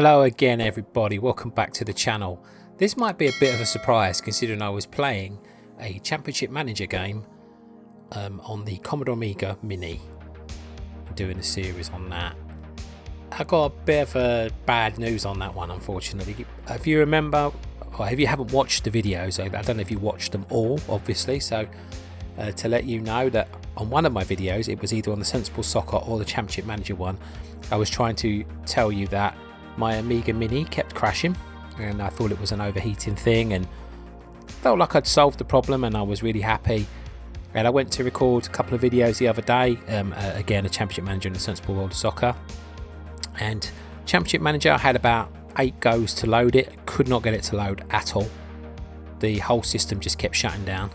Hello again everybody, welcome back to the channel. This might be a bit of a surprise considering I was playing a Championship Manager game on the Commodore Amiga Mini. I'm doing a series on that. I got a bit of bad news on that one, unfortunately. If you remember, or if you haven't watched the videos, I don't know if you watched them all obviously, so to let you know that on one of my videos, it was either on the Sensible Soccer or the Championship Manager one, I was trying to tell you that my Amiga Mini kept crashing and I thought it was an overheating thing and felt like I'd solved the problem, and I was really happy. And I went to record a couple of videos the other day, again a Championship Manager and a Sensible World of Soccer, and Championship Manager had about 8 goes to load it, could not get it to load at all. The whole system just kept shutting down,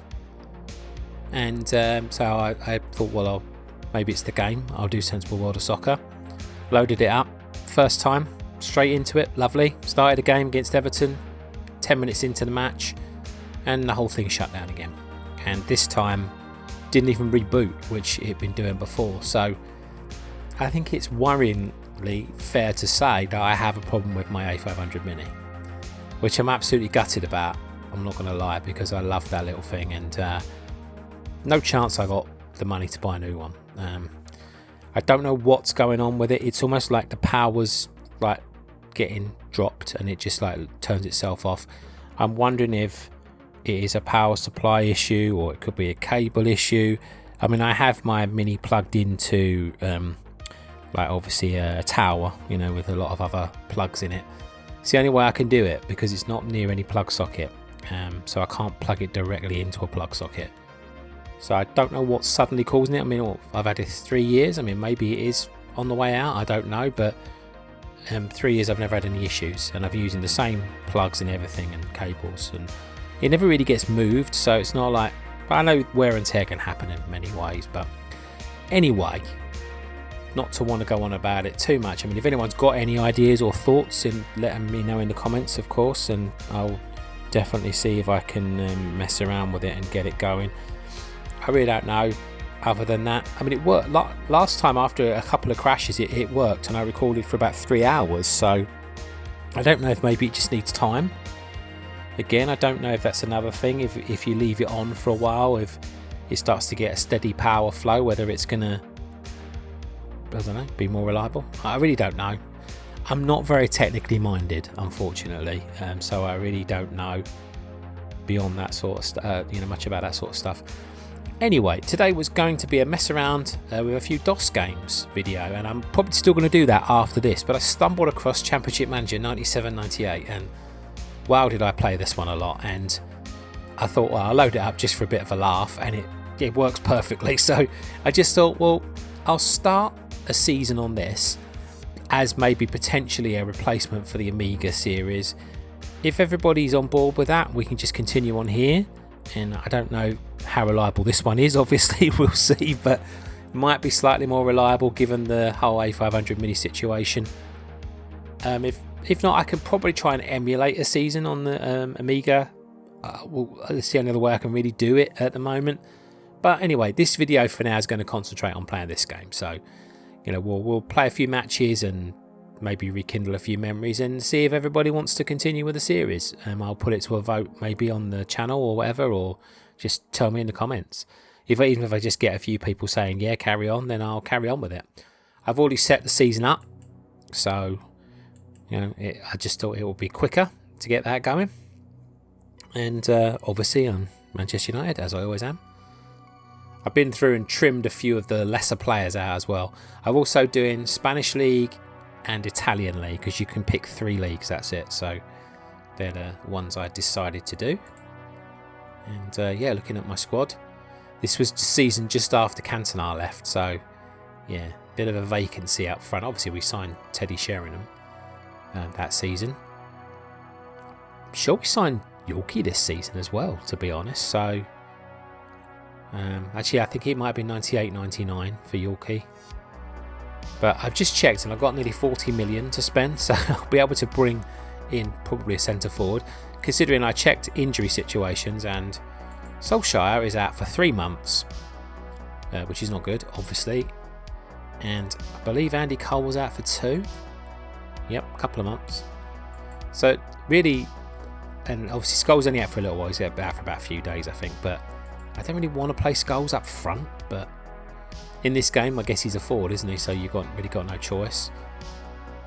and so I thought, well, maybe it's the game, I'll do Sensible World of Soccer. Loaded it up, first time, straight into it, lovely. Started a game against Everton, 10 minutes into the match, and the whole thing shut down again. And this time, didn't even reboot, which it had been doing before. So I think it's worryingly fair to say that I have a problem with my A500 Mini, which I'm absolutely gutted about. I'm not going to lie, because I love that little thing, and no chance I got the money to buy a new one. I don't know what's going on with it. It's almost like the power's like getting dropped and it just like turns itself off. I'm wondering if it is a power supply issue or it could be a cable issue. I mean, I have my Mini plugged into like obviously a tower, you know, with a lot of other plugs in it. It's the only way I can do it because it's not near any plug socket, so I can't plug it directly into a plug socket. So I don't know what's suddenly causing it. I mean, I've had it 3 years. I mean, maybe it is on the way out, I don't know, but 3 years I've never had any issues, and I've using the same plugs and everything and cables, and it never really gets moved, so it's not like, but I know wear and tear can happen in many ways. But anyway, not to want to go on about it too much. I mean, if anyone's got any ideas or thoughts, let me know in the comments, of course, and I'll definitely see if I can mess around with it and get it going. I really don't know. Other than that, I mean, it worked. Last time after a couple of crashes, it worked, and I recorded for about 3 hours. So I don't know if maybe it just needs time. Again, I don't know if that's another thing. If you leave it on for a while, if it starts to get a steady power flow, whether it's gonna, I don't know, be more reliable. I really don't know. I'm not very technically minded, unfortunately, so I really don't know beyond that sort of stuff. Much about that sort of stuff. Anyway, today was going to be a mess around with a few DOS games video, and I'm probably still going to do that after this, but I stumbled across Championship Manager 97-98, and wow, did I play this one a lot. And I thought, well, I'll load it up just for a bit of a laugh, and it works perfectly. So I just thought, well, I'll start a season on this as maybe potentially a replacement for the Amiga series. If everybody's on board with that, we can just continue on here. And I don't know how reliable this one is, obviously we'll see, but it might be slightly more reliable given the whole A500 Mini situation. If not, I can probably try and emulate a season on the Amiga. It's the only other way I can really do it at the moment. But anyway, this video for now is going to concentrate on playing this game. So, we'll play a few matches and maybe rekindle a few memories and see if everybody wants to continue with the series. I'll put it to a vote maybe on the channel or whatever, or just tell me in the comments. Even if I just get a few people saying, yeah, carry on, then I'll carry on with it. I've already set the season up, so I just thought it would be quicker to get that going. And obviously I'm Manchester United, as I always am. I've been through and trimmed a few of the lesser players out as well. I'm also doing Spanish League and Italian League, because you can pick 3 leagues, that's it. So they're the ones I decided to do. And yeah, looking at my squad, this was the season just after Cantona left, so yeah, bit of a vacancy up front. Obviously we signed Teddy Sheringham that season. I'm sure we signed Yorkie this season as well, to be honest. So actually I think it might have been 98-99 for Yorkie. But I've just checked and I've got nearly 40 million to spend, so I'll be able to bring in probably a centre forward, considering I checked injury situations and Solskjaer is out for 3 months, which is not good, obviously, and I believe Andy Cole was out for 2. Yep, a couple of months. So really, and obviously Skull's only out for a little while. He's out for about a few days, I think. But I don't really want to play Skulls up front. But in this game, I guess he's a forward, isn't he? So you've really got no choice.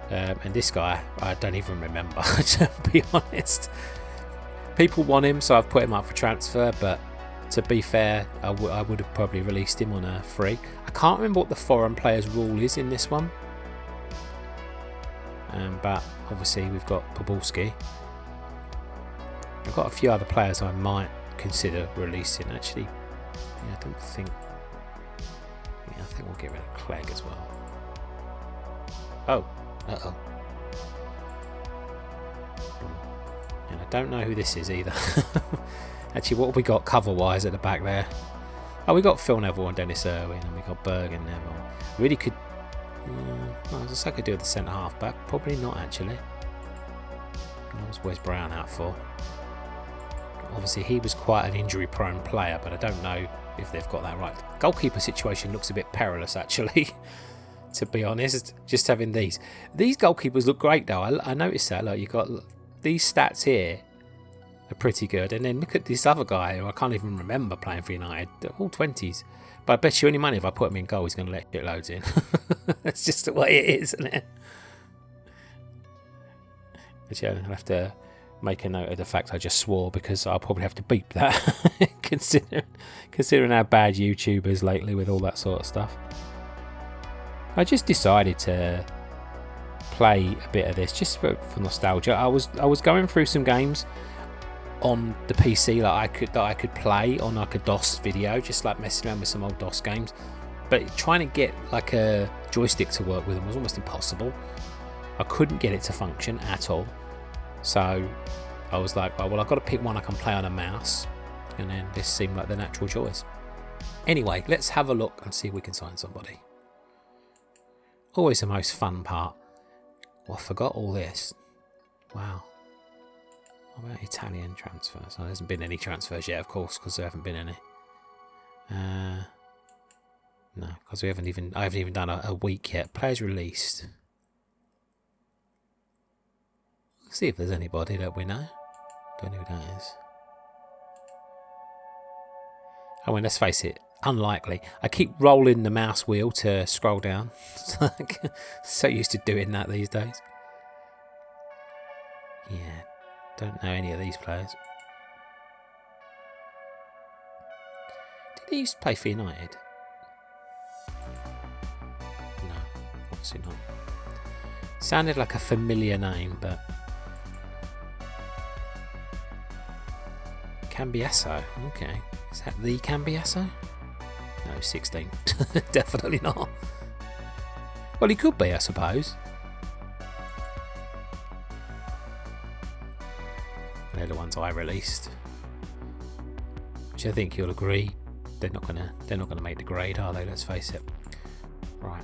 And this guy, I don't even remember, to be honest. People want him, so I've put him up for transfer. But to be fair, I would have probably released him on a free. I can't remember what the foreign players rule is in this one. But obviously we've got Pobolski. I've got a few other players I might consider releasing. Actually, yeah, I don't think. Yeah, I think we'll get rid of Clegg as well. Oh, uh-oh. And I don't know who this is either. Actually, what have we got cover-wise at the back there? Oh, we got Phil Neville and Dennis Irwin, and we got Berg and Neville. Really could. I guess I could do with the centre half back. Probably not, actually. Where's Brown out for? Obviously, he was quite an injury-prone player, but I don't know if they've got that right. Goalkeeper situation looks a bit perilous, actually. To be honest, just having these goalkeepers look great though. I noticed that. Like, you got these stats here are pretty good, and then look at this other guy who I can't even remember playing for United. They're all 20s. But I bet you any money if I put him in goal, he's going to let shitloads in. That's just the way it is, isn't it? But yeah, I'll have to make a note of the fact I just swore, because I'll probably have to beep that, considering how bad YouTubers lately with all that sort of stuff. I just decided to play a bit of this just for nostalgia. I was going through some games on the PC that I could play on like a DOS video, just like messing around with some old DOS games, but trying to get like a joystick to work with them was almost impossible. I couldn't get it to function at all, so I was like, well, I've got to pick one I can play on a mouse, and then this seemed like the natural choice. Anyway, let's have a look and see if we can sign somebody. Always the most fun part. Well, I forgot all this. Wow. What about Italian transfers? There hasn't been any transfers yet, of course, because there haven't been any. No, because I haven't even done a week yet. Players released. Let's see if there's anybody that we know. Don't know who that is. I mean, let's face it, unlikely. I keep rolling the mouse wheel to scroll down. So used to doing that these days. Yeah. Don't know any of these players. Did he used to play for United? No, obviously not. Sounded like a familiar name, but... Cambiasso, okay. Is that the Cambiasso? No, 16. Definitely not. Well, he could be, I suppose. They're the ones I released, which I think you'll agree they're not gonna make the grade, are they? Let's face it. Right.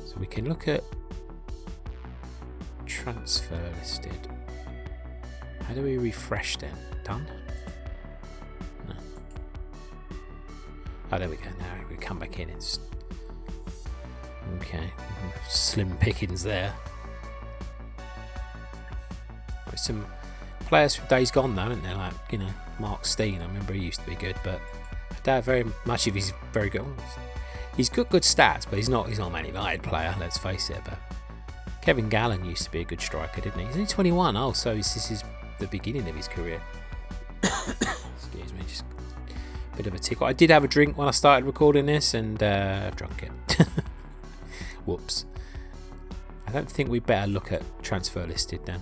So we can look at transfer listed. How do we refresh then? Done? No. Oh, there we go. Now we come back in. It's okay. Slim pickings there. Some players from days gone though, aren't there? Like, you know, Mark Steen. I remember he used to be good, but I doubt very much if he's very good. He's got good stats, but he's not a Man United player. Let's face it. But Kevin Gallen used to be a good striker, didn't he? He's only 21. Oh, so this is the beginning of his career. Excuse me, just a bit of a tickle. I did have a drink when I started recording this, and I've drunk it. Whoops. I don't think we better look at transfer listed then.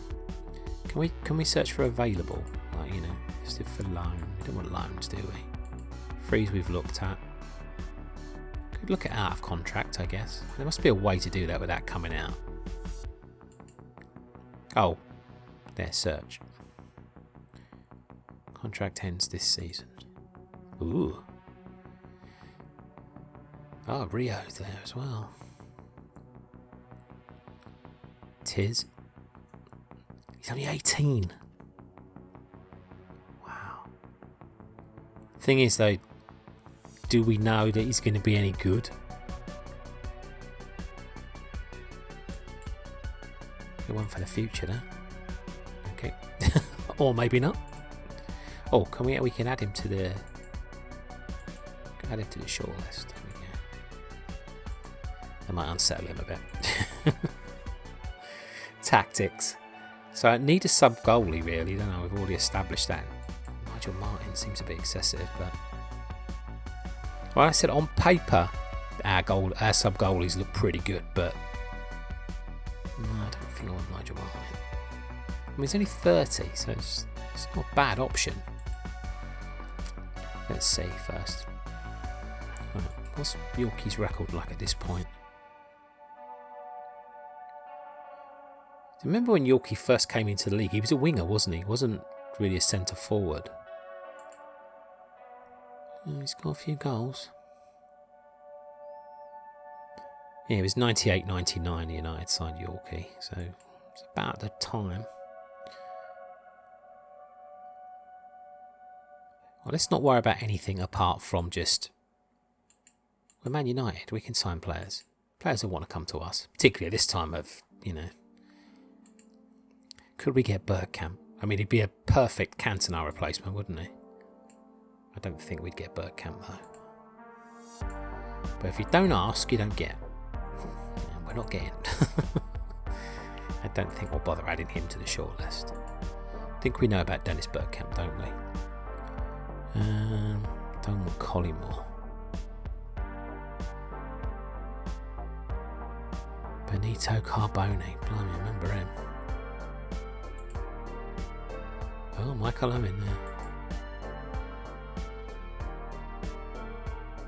Can we search for available? Like, you know, listed for loan. We don't want loans, do we? Frees we've looked at. Could look at out of contract, I guess. There must be a way to do that without coming out. Oh, there, search. Contract ends this season. Ooh. Oh, Rio's there as well. Tiz. He's only 18. Wow. Thing is though, do we know that he's going to be any good? Maybe one for the future, then. Okay. Or maybe not. Oh, we can add him to the shortlist. There we go. That might unsettle him a bit. Tactics. So I need a sub goalie, really, don't I? We've already established that. Nigel Martin seems a bit excessive, but well, I said on paper our sub goalies look pretty good, but no, I don't think I want Nigel Martin. I mean, he's only 30, so it's not a bad option. Let's see first. What's Yorkie's record like at this point? Remember when Yorkie first came into the league? He was a winger, wasn't he? He wasn't really a centre forward. Oh, he's got a few goals. Yeah, it was 98-99 United signed Yorkie, so it's about the time. Well, let's not worry about anything apart from just, we're Man United, we can sign players. Players that want to come to us, particularly at this time of, could we get Bergkamp? I mean, he'd be a perfect Cantona replacement, wouldn't he? I don't think we'd get Bergkamp, though. But if you don't ask, you don't get. And we're not getting. I don't think we'll bother adding him to the shortlist. I think we know about Dennis Bergkamp, don't we? Don't want Collymore. Benito Carbone, blimey, remember him. Oh, Michael Owen there.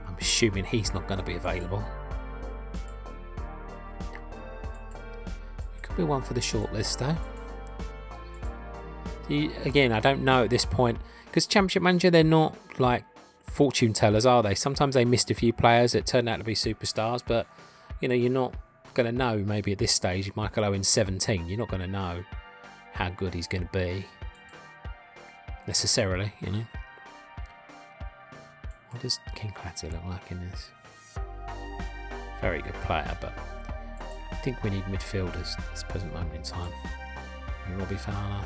I'm assuming he's not going to be available. It could be one for the shortlist though. Again, I don't know at this point, because Championship Manager, they're not like fortune tellers, are they? Sometimes they missed a few players that turned out to be superstars, but you're not going to know. Maybe at this stage, Michael Owen's 17, you're not going to know how good he's going to be necessarily. What does King Kratzer look like in this? Very good player, but I think we need midfielders at this present moment in time. Robbie Fowler.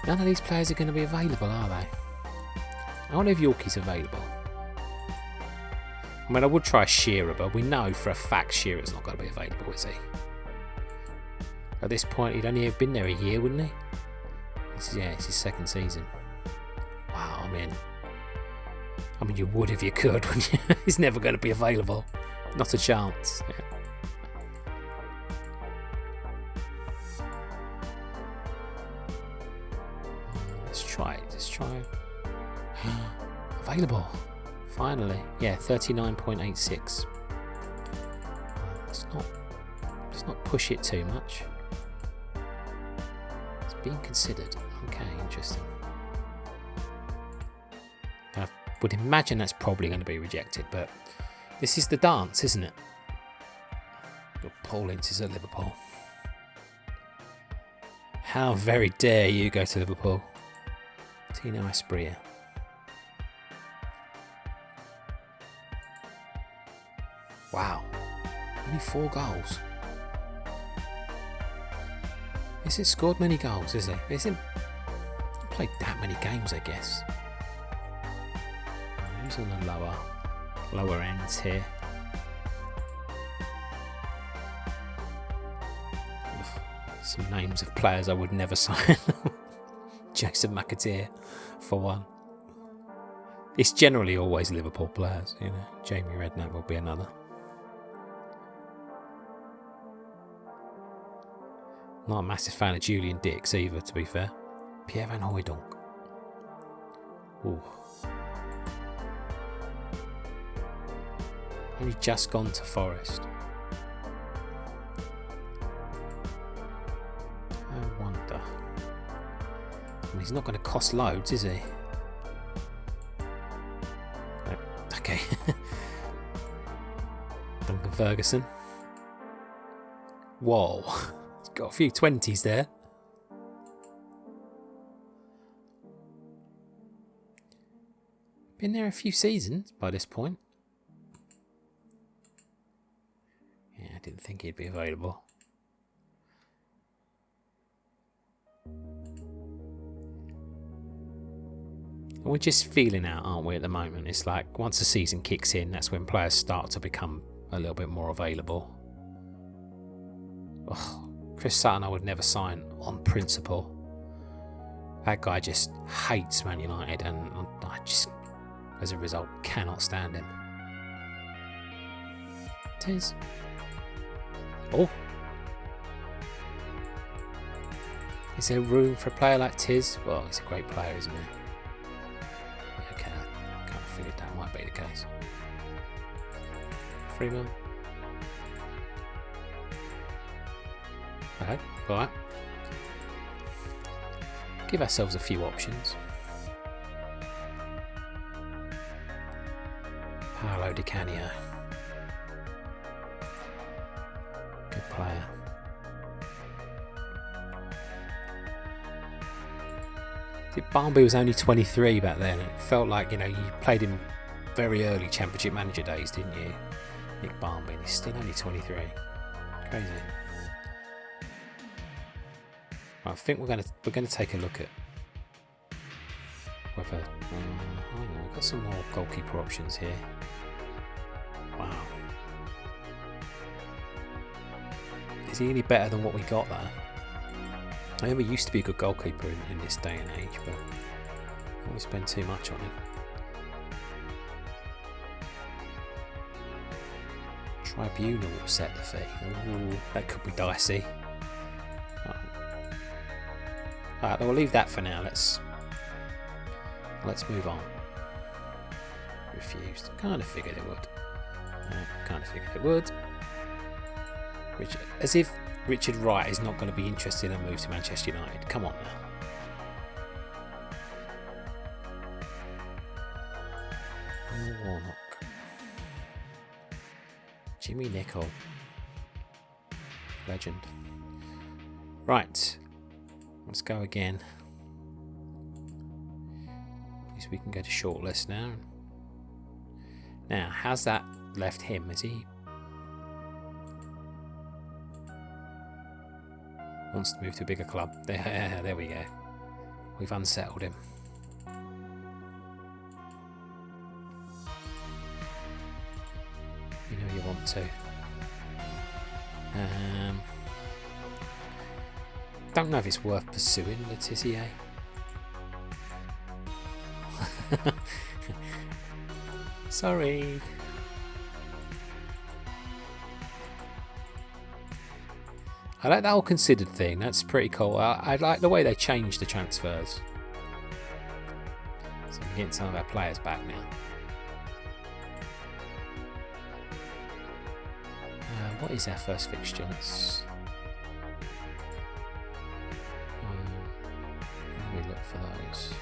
None of these players are going to be available, are they? I wonder if Yorkie's available. I mean, I would try Shearer, but we know for a fact Shearer's not going to be available, is he? At this point, he'd only have been there a year, wouldn't he? It's his second season. Wow, I mean, you would if you could, wouldn't you? He's never going to be available. Not a chance. Yeah. Let's try it. Available. Finally. Yeah, 39.86. Let's not push it too much. It's being considered. Okay, interesting. I would imagine that's probably going to be rejected, but this is the dance, isn't it? Paul Ince is at Liverpool. How very dare you go to Liverpool? Tino Asprilla. Wow. Only 4 goals. He hasn't scored many goals, has he? He hasn't played that many games, I guess. Who's on the lower ends here? Some names of players I would never sign. Jason McAteer, for one. It's generally always Liverpool players, Jamie Redknapp will be another. Not a massive fan of Julian Dix either, to be fair. Pierre Van Hooijdonk. Ooh. Only just gone to Forest. I wonder. He's not going to cost loads, is he? No. Okay. Duncan Ferguson. Whoa. He's got a few 20s there. Been there a few seasons by this point. Didn't think he'd be available. We're just feeling out, aren't we, at the moment? It's like once the season kicks in, that's when players start to become a little bit more available. Oh, Chris Sutton I would never sign on principle. That guy just hates Man United, and I just, as a result, cannot stand him. Tiz. Oh. Is there room for a player like Tiz? Well, he's a great player, isn't he? Okay, I kind of figured that might be the case. 3 mil. Okay, alright. Give ourselves a few options. Paolo Di Canio. Good player. Barnby was only 23 back then. It felt like, you know, you played him very early Championship Manager days, didn't you? Nick Barnby, and he's still only 23. Crazy. Right, I think we're going to take a look at whether we've got some more goalkeeper options here. Wow. Is he any better than what we got there? I remember he used to be a good goalkeeper in this day and age, but I don't spend too much on him. Tribunal will set the fee. Ooh, that could be dicey. Alright, we'll leave that for now. Let's move on. Refused. Kind of figured it would. Kind of figured it would. As if Richard Wright is not going to be interested in a move to Manchester United. Come on now. Neil Warnock. Jimmy Nicholl. Legend. Right. Let's go again. At least we can go to shortlist now. Now, how's that left him? Is he wants to move to a bigger club? There we go. We've unsettled him. You know you want to. Don't know if it's worth pursuing Letitia. Sorry. I like that all considered thing. That's pretty cool. I like the way they changed the transfers. So we're getting some of our players back now. What is our first fixture? Let's let me look for those.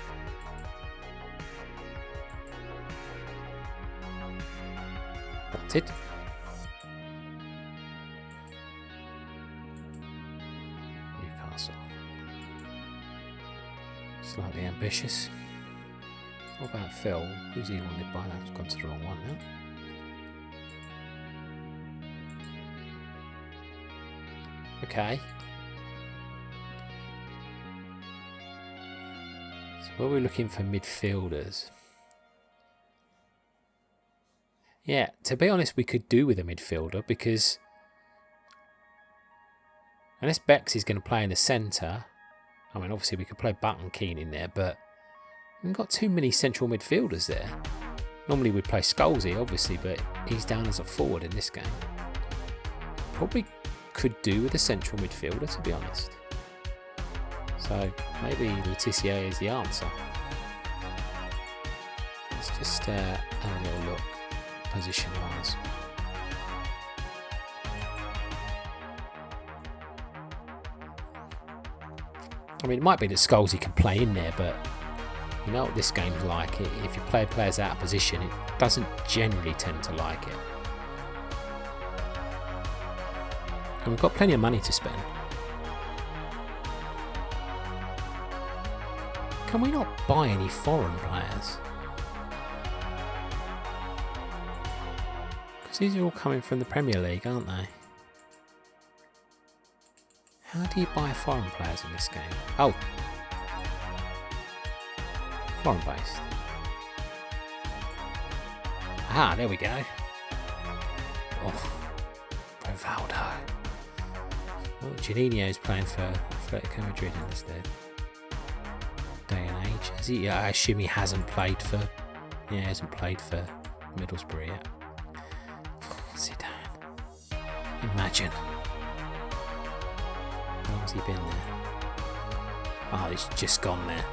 Wanted. Newcastle. Slightly ambitious. What about Phil? Who's he wanted by? That's gone to the wrong one now. Okay. So were we looking for midfielders? Yeah, to be honest, we could do with a midfielder because unless Bex is going to play in the centre, I mean, obviously we could play Button Keane in there, but we've got too many central midfielders there. Normally we'd play Scholesy, obviously, but he's down as a forward in this game. Probably could do with a central midfielder, to be honest. So maybe Letitia is the answer. Let's just have a little look position-wise. I mean, it might be that Scholesy can play in there, but you know what this game's like. If you play players out of position, it doesn't generally tend to like it. And we've got plenty of money to spend. Can we not buy any foreign players? Because these are all coming from the Premier League, aren't they? How do you buy foreign players in this game? Oh, foreign based. Ah, there we go. Oh, Rivaldo. Oh, Juninho's playing for Atletico Madrid instead. Day and age. Is he? I assume he hasn't played for. Yeah, he hasn't played for Middlesbrough yet. Zidane. Imagine. How long's he been there? Oh, he's just gone there.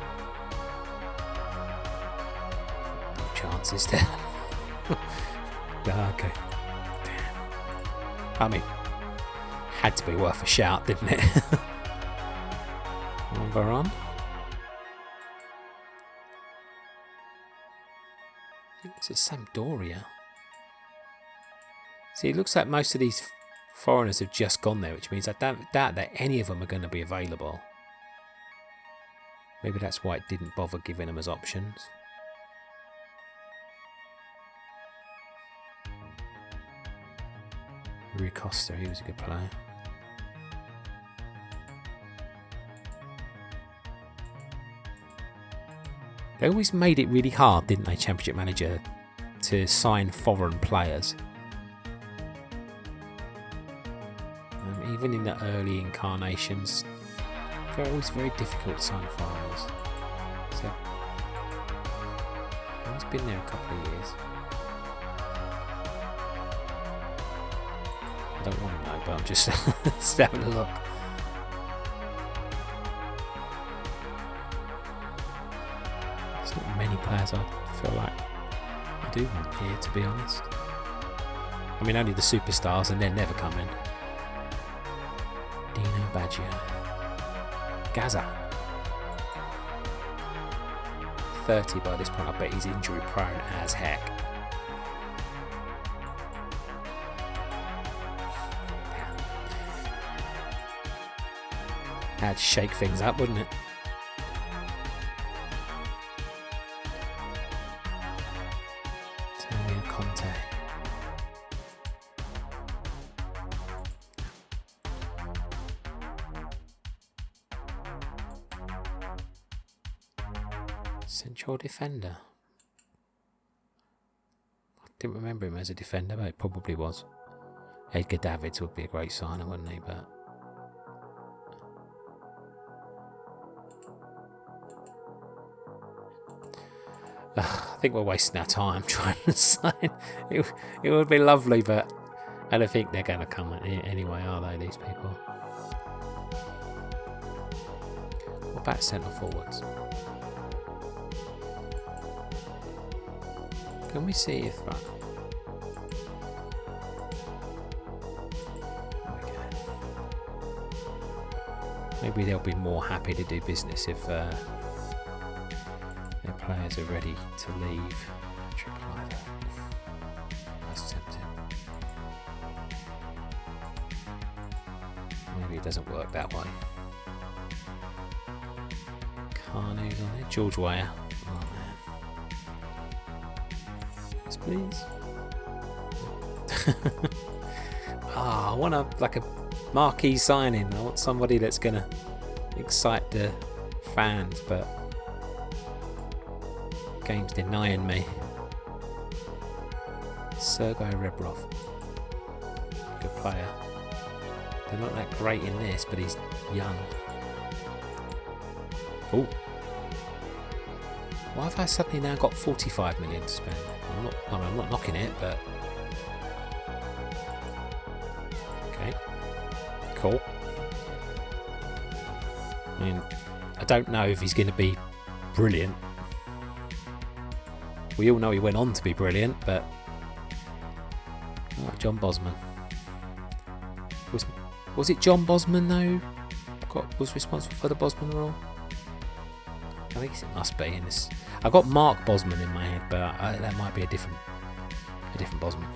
No chances there. Okay. Damn. I mean, had to be worth a shout, didn't it? Varane. Is it Sampdoria? See, it looks like most of these foreigners have just gone there, which means I doubt that any of them are going to be available. Maybe that's why it didn't bother giving them as options. Rui Costa, he was a good player. They always made it really hard, didn't they, Championship Manager, to sign foreign players. Even in the early incarnations, it was very difficult to sign foreigners. So, he's been there a couple of years. I don't want to know, but I'm just having a look. There's not many players I feel like I do want here, to be honest. I mean, only the superstars, and they're never coming. Dino Baggio. Gaza. 30 by this point. I bet he's injury prone as heck. Had to shake things up, wouldn't it? Antonio Conte. Central defender. I didn't remember him as a defender, but it probably was. Edgar Davids would be a great signer, wouldn't he? But I think we're wasting our time trying to sign. It would be lovely, but I don't think they're going to come anyway, are they, these people? What about centre forwards? Can we see if... Right. Maybe they'll be more happy to do business if their players are ready to leave. That's tempting. Maybe it doesn't work that way. Carnu's on it. George Weah. Oh man. Yes, please. I want a marquee signing. I want somebody that's gonna excite the fans, but game's denying me. Sergei Rebrov, good player. They're not that great in this, but he's young. Oh, why have I suddenly now got 45 million to spend? I'm not knocking it, but okay. Cool. I mean, I don't know if he's going to be brilliant. We all know he went on to be brilliant, but John Bosman. Was it John Bosman though? Was responsible for the Bosman rule? I think it must be in this. I got Mark Bosman in my head, but that might be a different Bosman.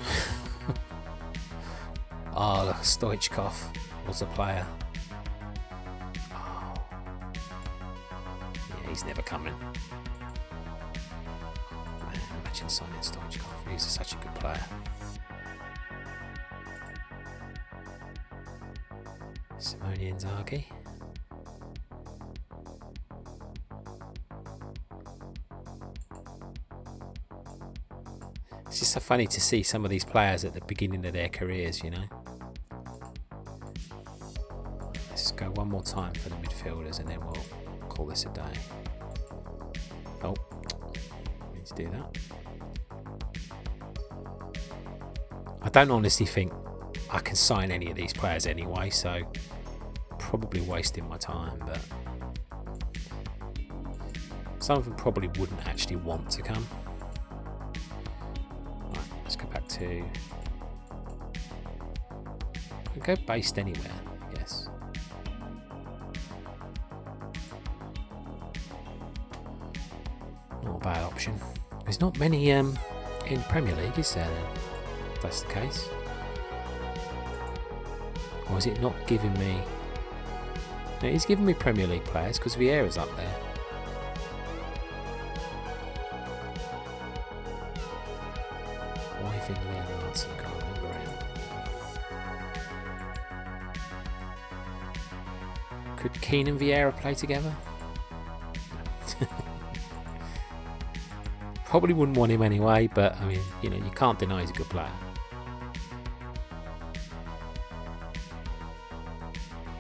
Oh, look, Stoichkov was a player. Oh. Yeah, he's never coming. Man, imagine signing Stoichkov. He's such a good player. Simone Inzaghi. It's just so funny to see some of these players at the beginning of their careers, you know. Let's go one more time for the midfielders and then we'll call this a day. Oh, need to do that. I don't honestly think I can sign any of these players anyway, so probably wasting my time, but some of them probably wouldn't actually want to come. Right, let's go back to... I'll go based anywhere, I guess. Not a bad option. There's not many in Premier League, is there then? If that's the case. Or is it not giving me... No, it's giving me Premier League players because Vieira's up there. Why Finalizing? I can't remember him. Could Keane and Vieira play together? No. Probably wouldn't want him anyway, but I mean, you know, you can't deny he's a good player.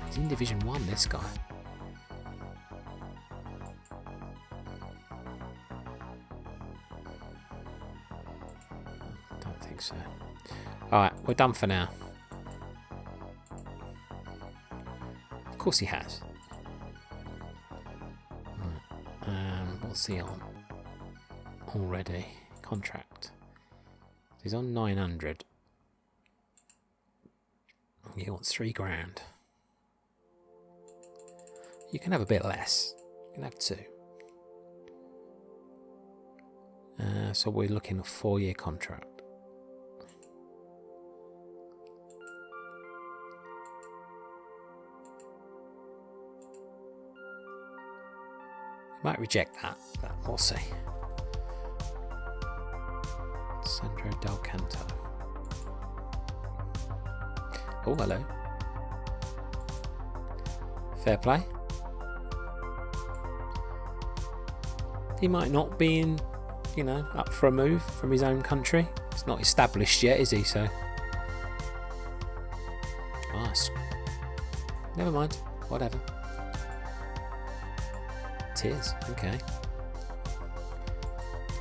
He's in Division 1, this guy. I don't think so. Alright, we're done for now. Of course he has. What's he on? Already. Contract. He's on 900. He wants 3 grand. You can have a bit less. You can have 2. So we're looking at a 4-year contract. Might reject that, but we'll see. Sandro Del Canto. Oh, hello. Fair play. He might not be in, you know, up for a move from his own country. It's not established yet, is he? So, nice. Never mind. Whatever. It is. Okay.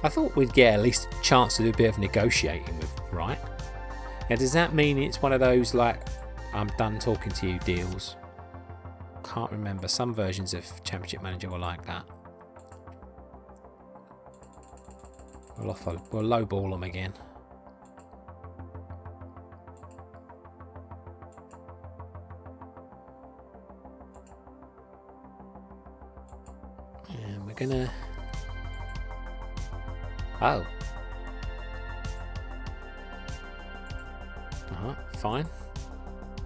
I thought we'd get at least a chance to do a bit of negotiating with Wright. Now, does that mean it's one of those like I'm done talking to you deals? Can't remember. Some versions of Championship Manager were like that. We'll lowball them again. And we're gonna... Oh. Fine.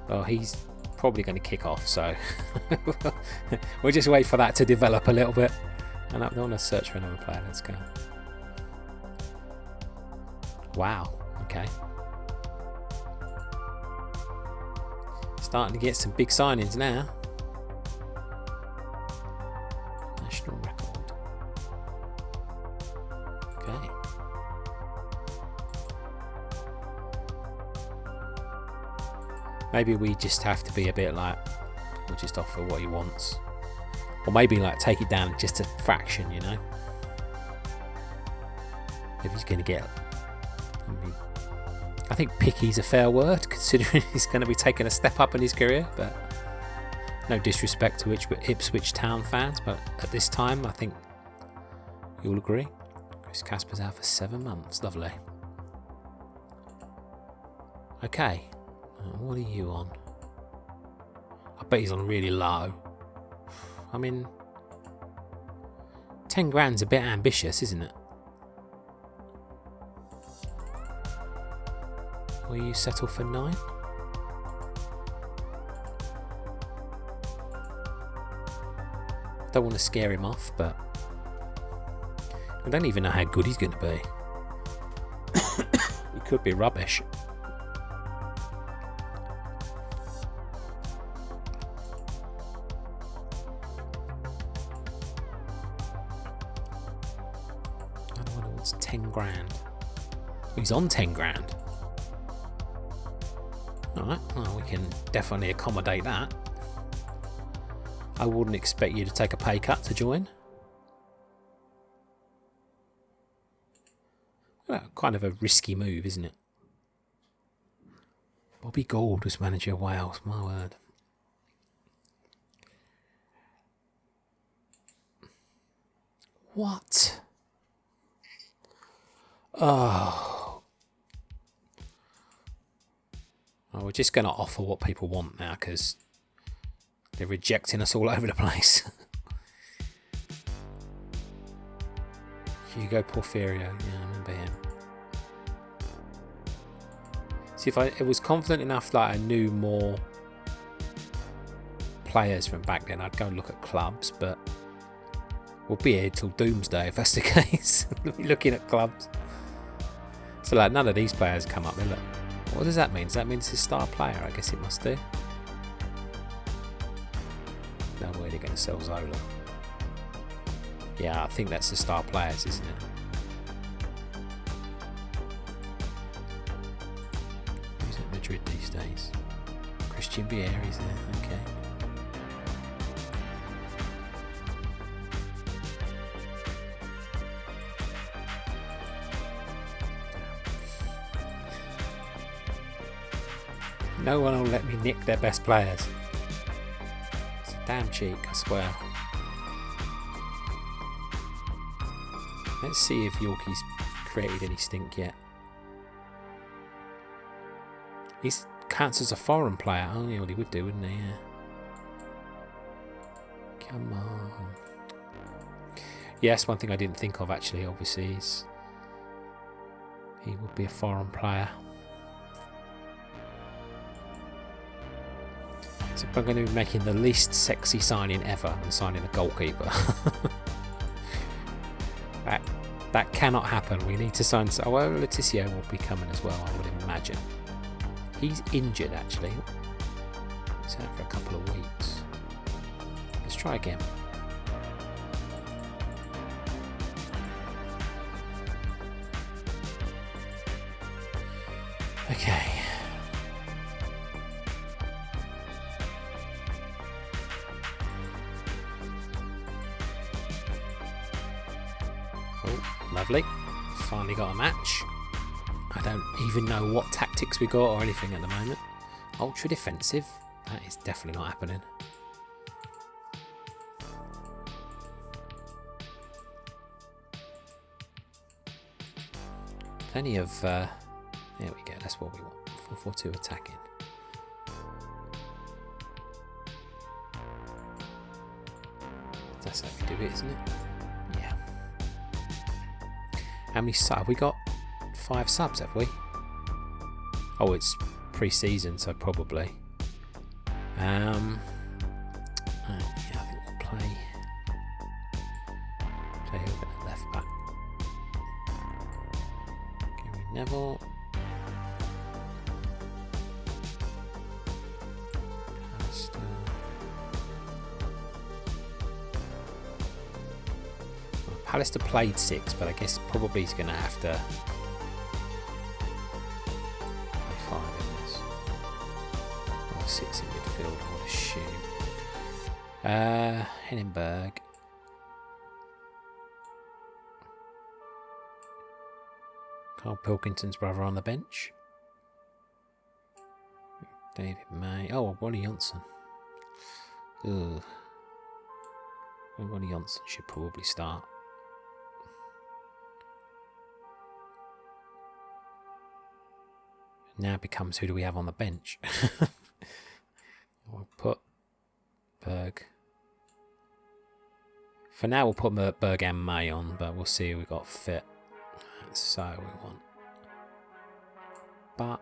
Well, he's probably going to kick off, so we'll just wait for that to develop a little bit. And I don't want to search for another player. Let's go. Wow. Okay. Starting to get some big signings now. National record. Okay. Maybe we just have to be a bit like, we'll just offer what he wants. Or maybe like take it down just a fraction, you know? If he's going to get... I think picky's a fair word, considering he's going to be taking a step up in his career, but no disrespect to Ipswich Town fans, but at this time, I think you'll agree. Chris Casper's out for 7 months. Lovely. Okay. What are you on? I bet he's on really low. I mean, 10 grand's a bit ambitious, isn't it? Will you settle for 9? Don't want to scare him off, but I don't even know how good he's going to be. He could be rubbish. 10 grand. He's on 10 grand. Alright, well, we can definitely accommodate that. I wouldn't expect you to take a pay cut to join. Well, kind of a risky move, isn't it? Bobby Gould was manager of Wales, my word. What? Oh. Oh, we're just going to offer what people want now because they're rejecting us all over the place. Hugo Porfirio, yeah, I remember him. See, if I was confident enough that I knew more players from back then, I'd go and look at clubs, but we'll be here till doomsday if that's the case. We'll be looking at clubs. So like none of these players come up. Look, what does that mean? Does that mean it's a star player? I guess it must do. No way they're going to sell Zola. Yeah, I think that's the star players, isn't it? Who's at Madrid these days? Christian Vieri's there, okay. No one will let me nick their best players. It's a damn cheek, I swear. Let's see if Yorkie's created any stink yet. He counts as a foreign player. Oh, yeah, well, he would do, wouldn't he? Yeah. Come on. Yes, one thing I didn't think of actually, obviously, is he would be a foreign player. So I'm going to be making the least sexy signing ever and signing a goalkeeper. That cannot happen. We need to sign. Oh, well, Leticio will be coming as well, I would imagine. He's injured actually. He's out for a couple of weeks. Let's try again. Okay. Lovely. Finally got a match. I don't even know what tactics we got or anything at the moment. Ultra defensive. That is definitely not happening. Plenty of... there we go. That's what we want. 4-4-2 attacking. That's how we do it, isn't it? Yeah. How many subs? Have we got 5 subs, have we? Oh, it's pre-season, so probably. Yeah, I think we'll play a bit of left back. Gary Neville. Pallister played 6, but I guess probably he's going to have to play 5 in this. Or 6 in midfield, I would assume. Hennenberg. Carl Pilkington's brother on the bench. David May. Oh, Ronnie Johnson. Ugh. Well, Ronnie Johnson should probably start. Now it becomes, who do we have on the bench? We'll put Berg. For now, we'll put Berg and May on, but we'll see who we got fit. So we want Butt,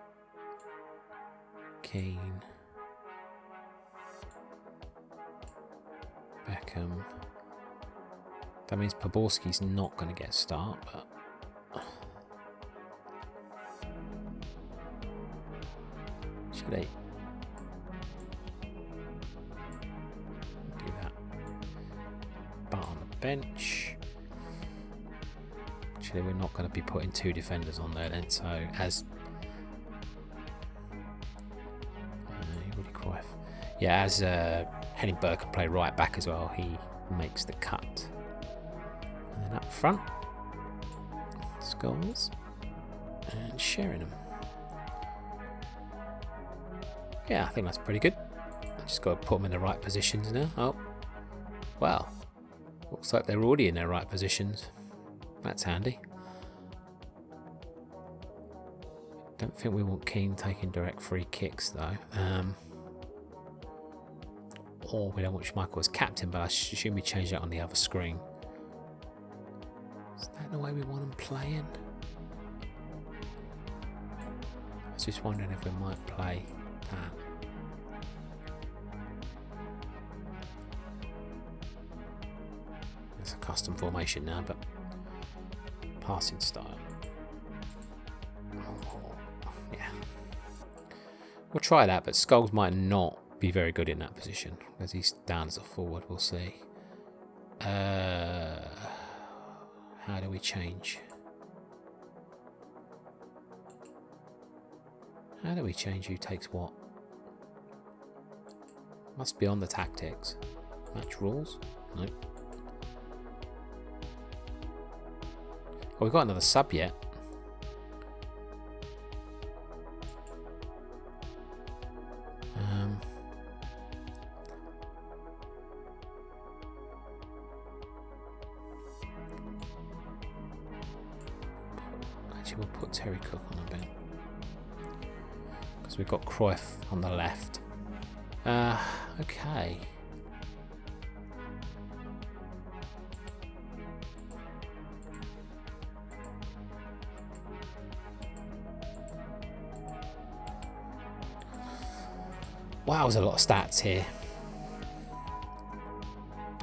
Keane, Beckham. That means Poborski's not going to get a start, but should he? Do that. But on the bench. actually we're not going to be putting 2 defenders on there then. So as as Henningberg can play right back as well, he makes the cut. And then up front, Scholes and Sheringham. Yeah, I think that's pretty good. I just got to put them in the right positions now. Oh, well, looks like they're already in their right positions. That's handy. Don't think we want Keane taking direct free kicks though. Or we don't want Schmeichel as captain, but I assume we change that on the other screen. Is that the way we want them playing? I was just wondering if we might play that. It's a custom formation now, but passing style. Yeah. We'll try that, but Scholes might not be very good in that position as he's down as a forward. We'll see. How do we change? How do we change who takes what? Must be on the tactics. Match rules? Nope. Oh, we've got another sub yet. Actually, we'll put Terry Cook on a bit because we've got Cruyff on the left. Okay. Wow, there's a lot of stats here,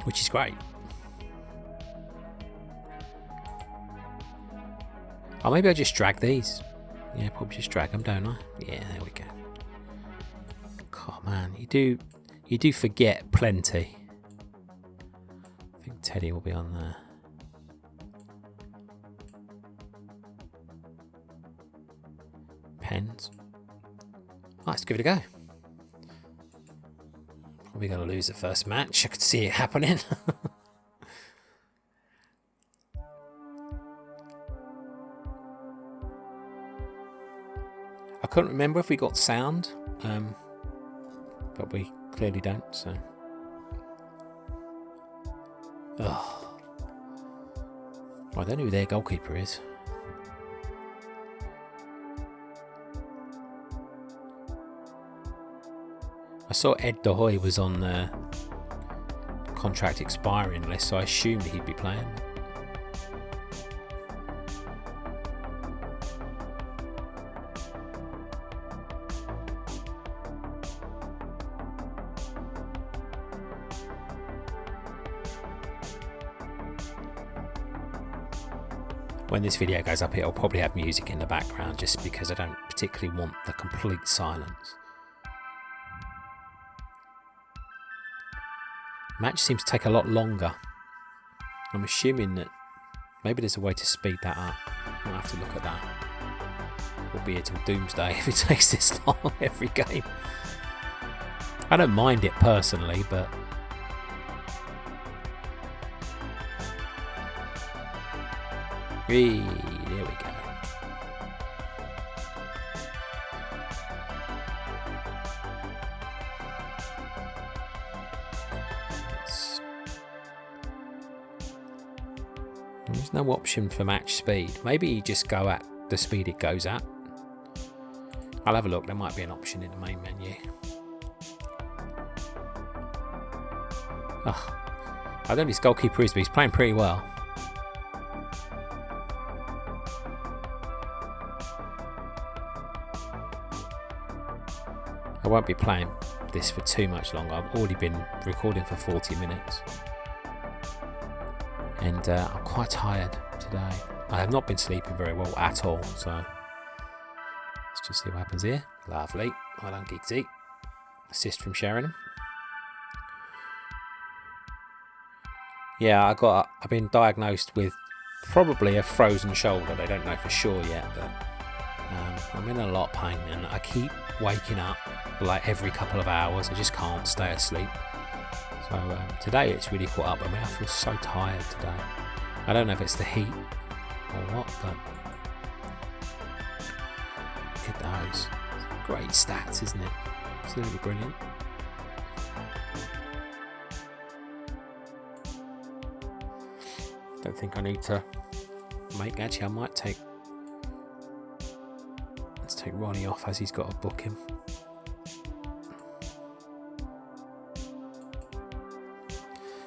which is great. Oh, maybe I just drag these. Yeah, probably just drag them, don't I? Yeah, there we go. Oh man, you do forget plenty. I think Teddy will be on there. Pens. Let's give it a go. Probably going to lose the first match. I could see it happening. I couldn't remember if we got sound, but we clearly don't. So, I don't know who their goalkeeper is. I saw Ed De Hoy was on the contract expiring list, so I assumed he'd be playing. When this video goes up, it'll probably have music in the background just because I don't particularly want the complete silence. Match seems to take a lot longer. I'm assuming that maybe there's a way to speed that up. I'll have to look at that. We'll be here till doomsday if it takes this long every game. I don't mind it personally, but there we go. There's no option for match speed. Maybe you just go at the speed it goes at. I'll have a look. There might be an option in the main menu. Oh, I don't know who his goalkeeper is, but he's playing pretty well. I won't be playing this for too much longer. I've already been recording for 40 minutes. And I'm quite tired today. I have not been sleeping very well at all, so let's just see what happens here. Lovely. Well done, Giggsy. Assist from Sheringham. Yeah, I've been diagnosed with probably a frozen shoulder. They don't know for sure yet, but I'm in a lot of pain and I keep waking up like every couple of hours. I just can't stay asleep. So today it's really caught up with me. I feel so tired today. I don't know if it's the heat or what, but look at those. Great stats, isn't it? Absolutely brilliant. Don't think I need to make. Actually, I might take. Let's take Ronnie off as he's got to book him.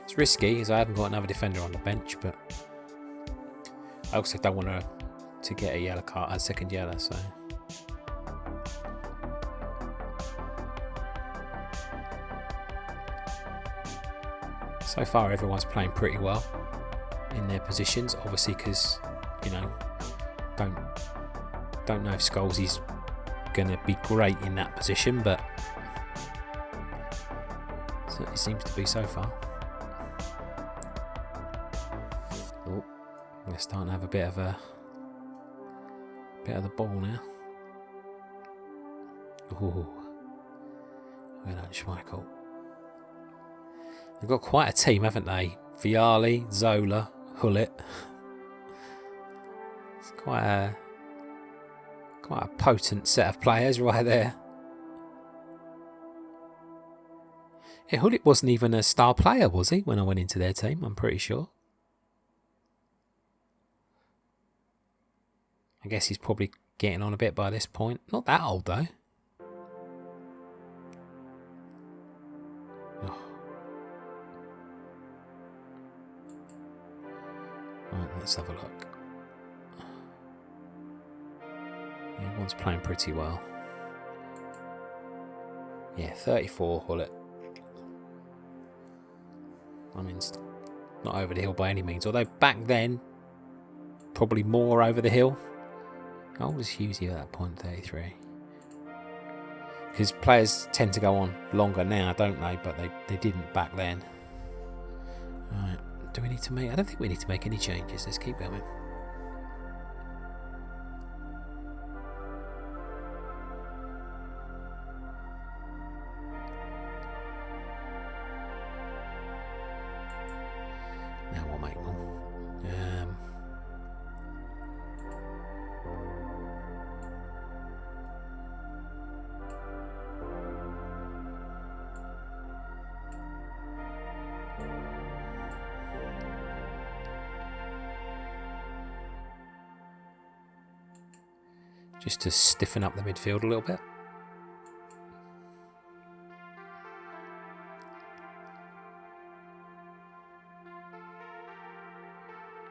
It's risky as I haven't got another defender on the bench, but I also don't want to get a yellow card, a second yellow. So far, everyone's playing pretty well in their positions, obviously, because don't know if Scholes's going to be great in that position, but certainly seems to be so far. Oh, we're starting to have a bit of the ball now. Oh, well done, Schmeichel. They've got quite a team, haven't they? Viali, Zola, Hullet. It's quite a potent set of players right there. Yeah, Hullet wasn't even a star player, was he, when I went into their team? I'm pretty sure. I guess he's probably getting on a bit by this point. Not that old, though. Oh. Right, let's have a look. Yeah, everyone's playing pretty well. Yeah, 34, Hullet. I mean, it's not over the hill by any means. Although back then, probably more over the hill. How old was Hughesy at that point? 33. Because players tend to go on longer now, don't they? But they didn't back then. Right. Do we need to make... I don't think we need to make any changes. Let's keep going. Now we'll make one. Just to stiffen up the midfield a little bit.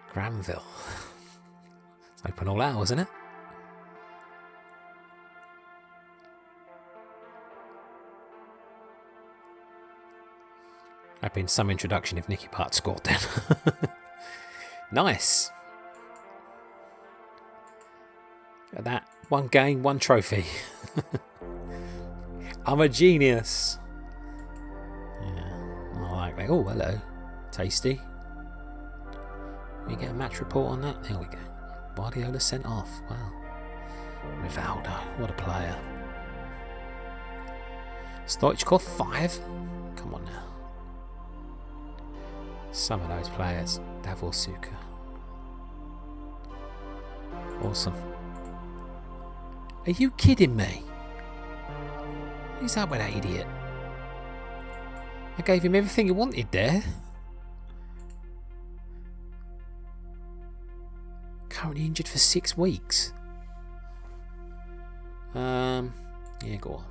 Granville. It's open all hours, isn't it? That'd been some introduction if Nicky Butt scored then. Nice. Look at that. One game, one trophy. I'm a genius. Yeah, I like that. Oh, hello. Tasty. We get a match report on that? There we go. Guardiola sent off. Wow. Rivaldo. What a player. Stoichkov 5. Come on now. Some of those players. Davor Suka. Awesome. Are you kidding me? What is up with that idiot? I gave him everything he wanted there. Currently injured for 6 weeks. Yeah, go on.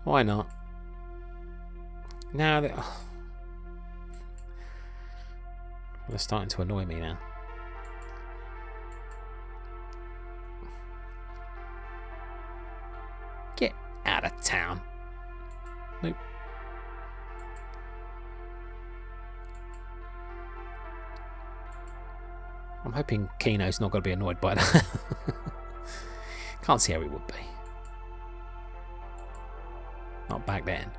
Why not? Now that they're starting to annoy me now. Get out of town. Nope. I'm hoping Keno's not going to be annoyed by that. Can't see how he would be. Not back then.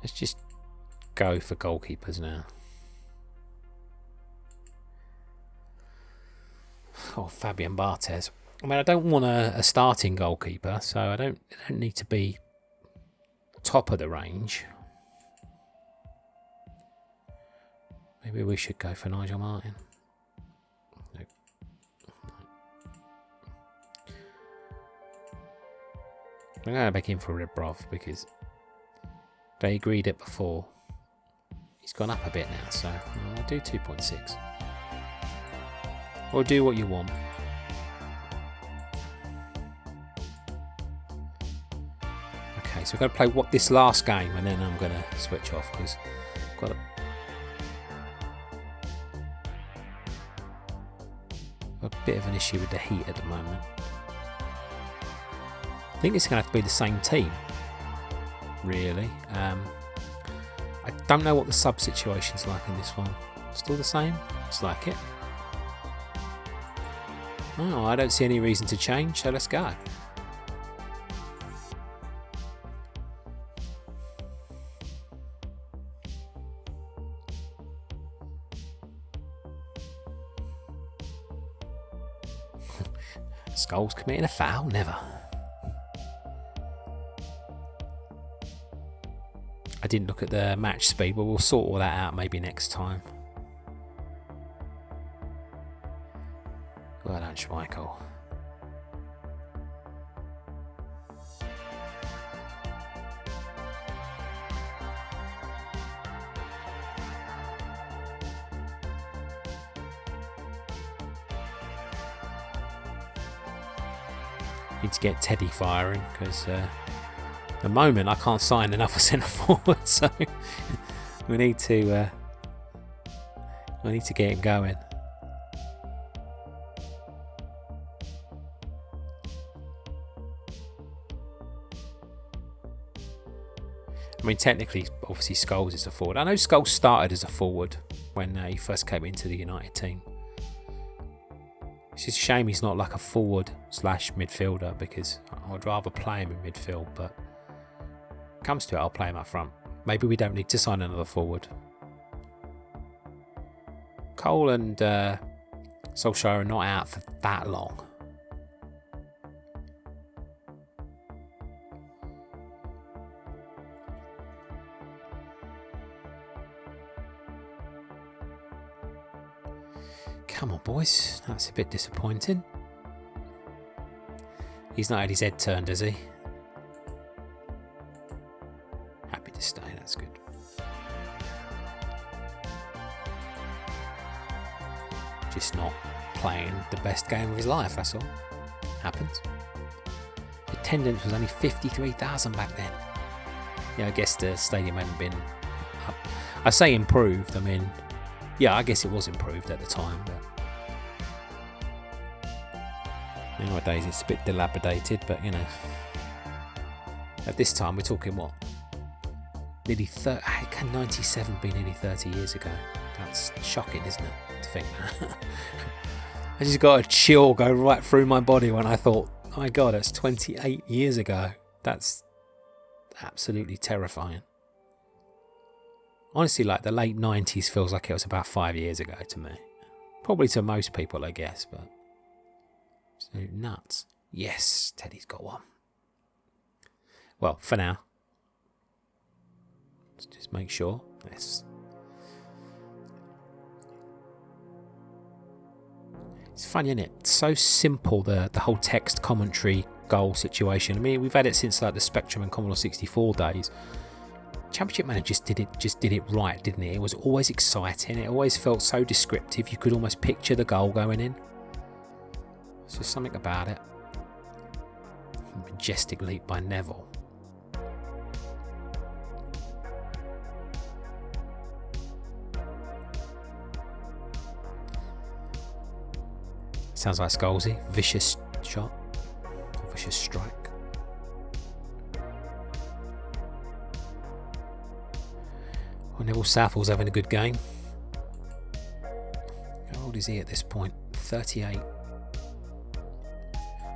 Let's just go for goalkeepers now. Oh, Fabian Barthez. I mean, I don't want a starting goalkeeper, so I don't need to be top of the range. Maybe we should go for Nigel Martin. Nope. I'm going to back in for Rebrov because they agreed it before. He's gone up a bit now, so I'll do 2.6. Or do what you want. Okay, so we're going to play this last game and then I'm going to switch off because I've got a bit of an issue with the heat at the moment. I think it's going to have to be the same team, really. I don't know what the sub situation's like in this one. Still the same? Looks like it. Oh, I don't see any reason to change, so let's go. Scholes committing a foul? Never. I didn't look at the match speed, but we'll sort all that out maybe next time. Well done, Schmeichel. Need to get Teddy firing because at the moment I can't sign another centre forward, so we need to get him going. I mean, technically, obviously, Scholes is a forward. I know Scholes started as a forward when he first came into the United team. It's just a shame he's not like a forward / midfielder because I'd rather play him in midfield, but comes to it, I'll play him up front. Maybe we don't need to sign another forward. Cole and Solskjaer are not out for that long. Come on, boys. That's a bit disappointing. He's not had his head turned, has he? Happy to stay, that's good. Just not playing the best game of his life, that's all. Happens. Attendance was only 53,000 back then. Yeah, I guess the stadium hadn't been up. I say improved, I mean, yeah, I guess it was improved at the time, but nowadays it's a bit dilapidated, but you know, at this time we're talking what? Nearly 30, how can 97 be nearly 30 years ago? That's shocking, isn't it, to think that? I just got a chill go right through my body when I thought, oh my God, that's 28 years ago. That's absolutely terrifying. Honestly, like the late 90s feels like it was about 5 years ago to me. Probably to most people, I guess, but so nuts. Yes, Teddy's got one. Well, for now. Let's just make sure. Yes. It's funny, isn't it? It's so simple, the whole text commentary goal situation. I mean, we've had it since like the Spectrum and Commodore 64 days. Championship Manager just did it right, didn't it? It was always exciting. It always felt so descriptive. You could almost picture the goal going in. There's just something about it. Majestic leap by Neville. Sounds like Scholesy. Vicious shot. Vicious strike. Well, Neville Southall's having a good game. How old is he at this point? 38.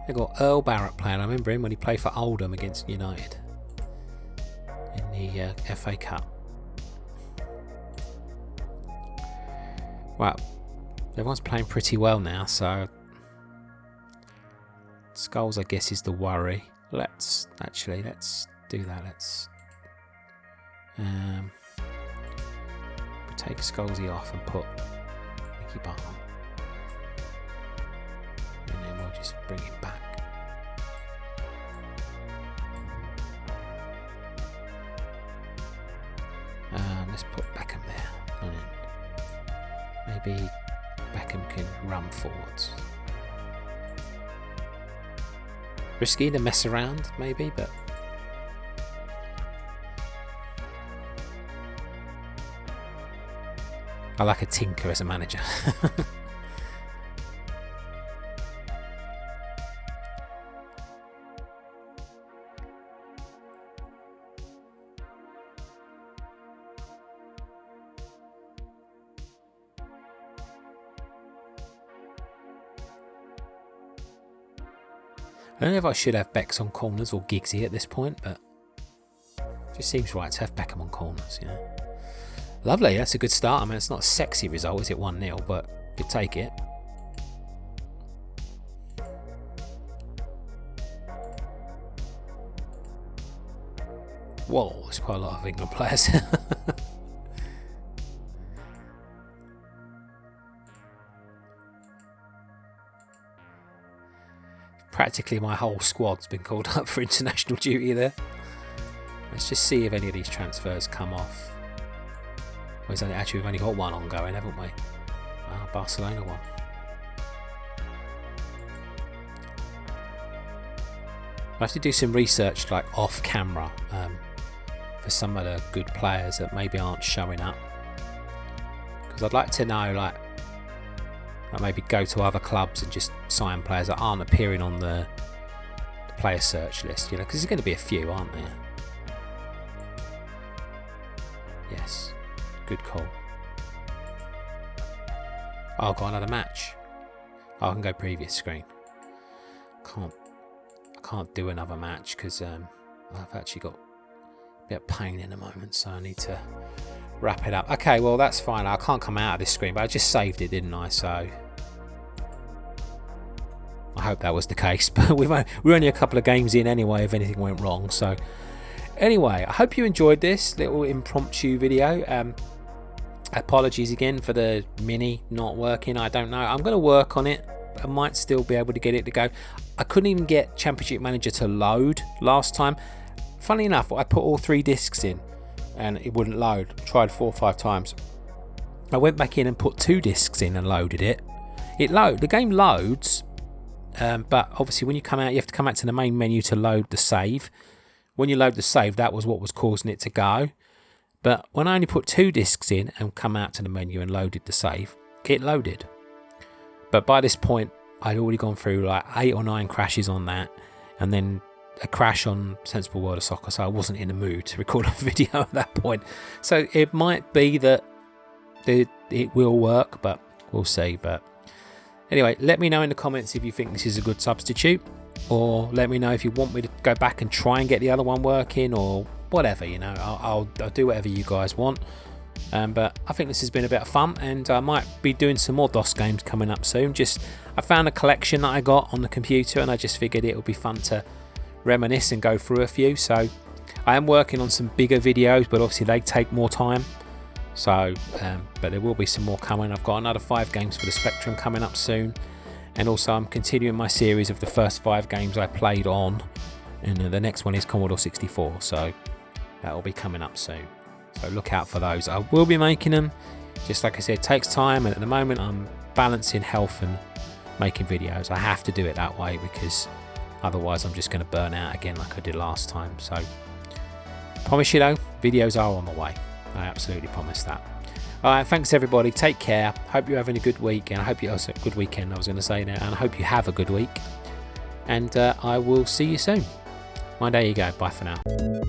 They've got Earl Barrett playing. I remember him when he played for Oldham against United in the FA Cup. Well, everyone's playing pretty well now, so Skulls, I guess, is the worry. Let's do that. Let's take Skullsy off and put Mickey Bart on, and then we'll just bring him back. Let's put Beckham there, and then maybe Beckham can run forwards. Risky to mess around, maybe, but I like a tinker as a manager. I don't know if I should have Becks on corners or Giggsy at this point, but it just seems right to have Beckham on corners, you know. Lovely, that's a good start. I mean, it's not a sexy result, is it, 1-0, but you take it. Whoa, there's quite a lot of England players. Practically my whole squad's been called up for international duty there. Let's just see if any of these transfers come off. Well, actually, we've only got one ongoing, haven't we? Barcelona one. I have to do some research, like off camera, for some of the good players that maybe aren't showing up. Because I'd like to know, like maybe go to other clubs and just sign players that aren't appearing on the player search list, you know, because there's going to be a few, aren't there? Yes, good call. Oh, I've got another match. Oh, I can go previous screen. I can't do another match because I've actually got a bit of pain in the moment, so I need to wrap it up. Okay, well that's fine. I can't come out of this screen, but I just saved it, didn't I? So I hope that was the case. But we're only a couple of games in anyway if anything went wrong. So anyway, I hope you enjoyed this little impromptu video. Apologies again for the mini not working. I don't know. I'm going to work on it. I might still be able to get it to go. I couldn't even get Championship Manager to load last time. Funny enough, I put all 3 discs in and it wouldn't load. I tried 4 or 5 times. I went back in and put 2 discs in and loaded it. The game loads, but obviously when you come out, you have to come out to the main menu to load the save. When you load the save, that was what was causing it to go. But when I only put 2 discs in and come out to the menu and loaded the save, it loaded. But by this point, I'd already gone through like 8 or 9 crashes on that, and then a crash on Sensible World of Soccer, so I wasn't in the mood to record a video at that point. So it might be that it will work, but we'll see. But anyway, let me know in the comments if you think this is a good substitute, or let me know if you want me to go back and try and get the other one working, or whatever, you know. I'll do whatever you guys want. But I think this has been a bit of fun, and I might be doing some more DOS games coming up soon. I found a collection that I got on the computer, and I just figured it would be fun to reminisce and go through a few. So I am working on some bigger videos, but obviously they take more time. So but there will be some more coming. I've got another 5 games for the Spectrum coming up soon, and also I'm continuing my series of the first 5 games I played on, and the next one is Commodore 64, so that will be coming up soon. So look out for those. I will be making them. Just like I said, it takes time, and at the moment I'm balancing health and making videos. I have to do it that way because otherwise I'm just going to burn out again like I did last time. So promise you though, videos are on the way. I absolutely promise that. Alright, thanks everybody. Take care. Hope you're having a good week, and I hope you also a good weekend, I was going to say now, and I hope you have a good week. And I will see you soon. Well, there you go. Bye for now.